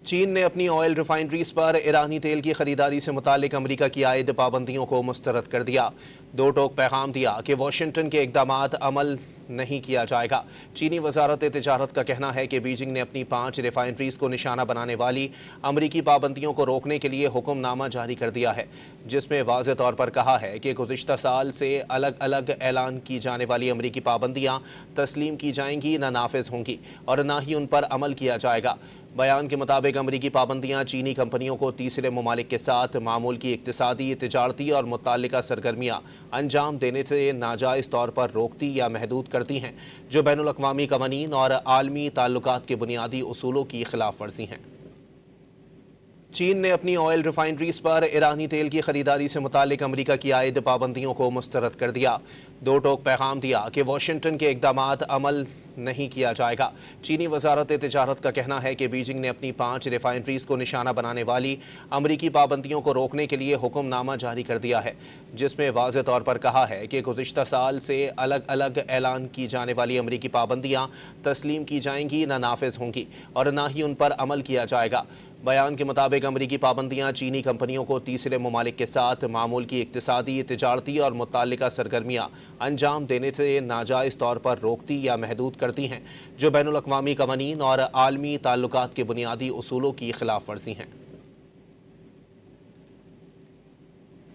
چین نے اپنی oil refineries پر ایرانی تیل کی خریداری سے متعلق امریکہ کی عائد پابندیوں کو مسترد کر دیا۔ دو ٹوک پیغام دیا کہ واشنگٹن کے اقدامات عمل نہیں کیا جائے گا۔ چینی وزارت تجارت کا کہنا ہے کہ بیجنگ نے اپنی 5 ریفائنریز کو نشانہ بنانے والی امریکی پابندیوں کو روکنے کے لیے حکم نامہ جاری کر دیا ہے، جس میں واضح طور پر کہا ہے کہ گزشتہ سال سے الگ الگ اعلان کی جانے والی امریکی پابندیاں تسلیم کی جائیں گی، نہ نافذ ہوں گی اور نہ ہی ان پر عمل کیا جائے گا۔ بیان کے مطابق امریکی پابندیاں چینی کمپنیوں کو تیسرے ممالک کے ساتھ معمول کی اقتصادی، تجارتی اور متعلقہ سرگرمیاں انجام دینے سے ناجائز طور پر روکتی یا محدود کرتی ہیں، جو بین الاقوامی قوانین اور عالمی تعلقات کے بنیادی اصولوں کی خلاف ورزی ہیں۔ چین نے اپنی آئل ریفائنریز پر ایرانی تیل کی خریداری سے متعلق امریکہ کی عائد پابندیوں کو مسترد کر دیا۔ دو ٹوک پیغام دیا کہ واشنگٹن کے اقدامات عمل نہیں کیا جائے گا۔ چینی وزارت تجارت کا کہنا ہے کہ بیجنگ نے اپنی 5 ریفائنریز کو نشانہ بنانے والی امریکی پابندیوں کو روکنے کے لیے حکم نامہ جاری کر دیا ہے، جس میں واضح طور پر کہا ہے کہ گزشتہ سال سے الگ الگ اعلان کی جانے والی امریکی پابندیاں تسلیم کی جائیں گی، نہ نافذ ہوں گی اور نہ ہی ان پر عمل کیا جائے گا۔ بیان کے مطابق امریکی پابندیاں چینی کمپنیوں کو تیسرے ممالک کے ساتھ معمول کی اقتصادی، تجارتی اور متعلقہ سرگرمیاں انجام دینے سے ناجائز طور پر روکتی یا محدود کرتی ہیں، جو بین الاقوامی قوانین اور عالمی تعلقات کے بنیادی اصولوں کی خلاف ورزی ہیں۔